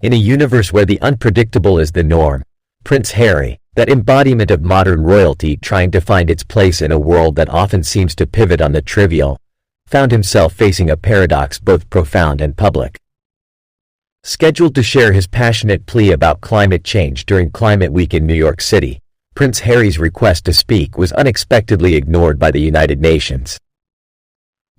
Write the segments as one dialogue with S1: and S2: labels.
S1: In a universe where the unpredictable is the norm, Prince Harry, that embodiment of modern royalty trying to find its place in a world that often seems to pivot on the trivial, found himself facing a paradox both profound and public. Scheduled to share his passionate plea about climate change during Climate Week in New York City, Prince Harry's request to speak was unexpectedly ignored by the United Nations.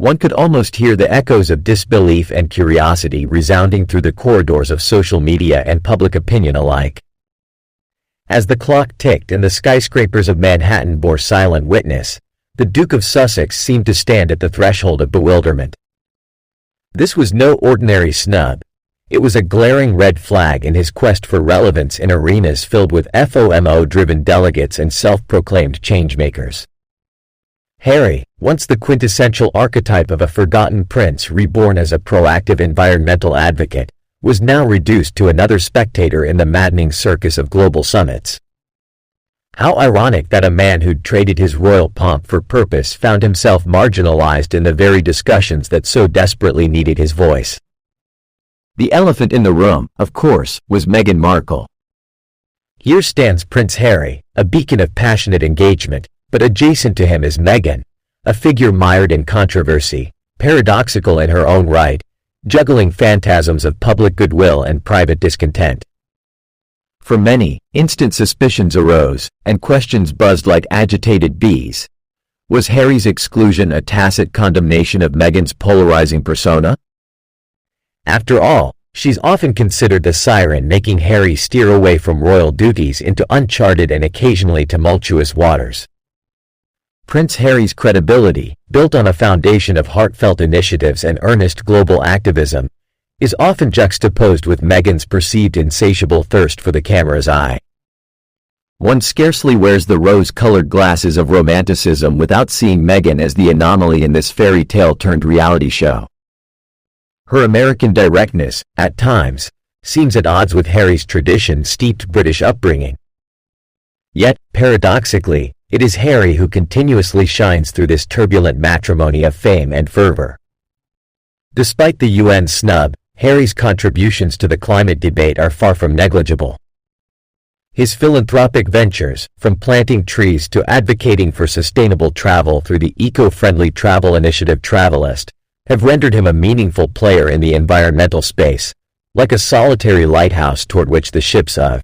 S1: One could almost hear the echoes of disbelief and curiosity resounding through the corridors of social media and public opinion alike. As the clock ticked and the skyscrapers of Manhattan bore silent witness, the Duke of Sussex seemed to stand at the threshold of bewilderment. This was no ordinary snub. It was a glaring red flag in his quest for relevance in arenas filled with FOMO-driven delegates and self-proclaimed changemakers. Harry, once the quintessential archetype of a forgotten prince reborn as a proactive environmental advocate, was now reduced to another spectator in the maddening circus of global summits. How ironic that a man who'd traded his royal pomp for purpose found himself marginalized in the very discussions that so desperately needed his voice. The elephant in the room, of course, was Meghan Markle. Here stands Prince Harry, a beacon of passionate engagement, but adjacent to him is Meghan, a figure mired in controversy, paradoxical in her own right, juggling phantasms of public goodwill and private discontent. For many, instant suspicions arose, and questions buzzed like agitated bees. Was Harry's exclusion a tacit condemnation of Meghan's polarizing persona? After all, she's often considered the siren making Harry steer away from royal duties into uncharted and occasionally tumultuous waters. Prince Harry's credibility, built on a foundation of heartfelt initiatives and earnest global activism, is often juxtaposed with Meghan's perceived insatiable thirst for the camera's eye. One scarcely wears the rose-colored glasses of romanticism without seeing Meghan as the anomaly in this fairy tale-turned reality show. Her American directness, at times, seems at odds with Harry's tradition-steeped British upbringing. Yet, paradoxically, it is Harry who continuously shines through this turbulent matrimony of fame and fervor. Despite the UN snub, Harry's contributions to the climate debate are far from negligible. His philanthropic ventures, from planting trees to advocating for sustainable travel through the eco-friendly travel initiative Travelist, have rendered him a meaningful player in the environmental space, like a solitary lighthouse toward which the ships of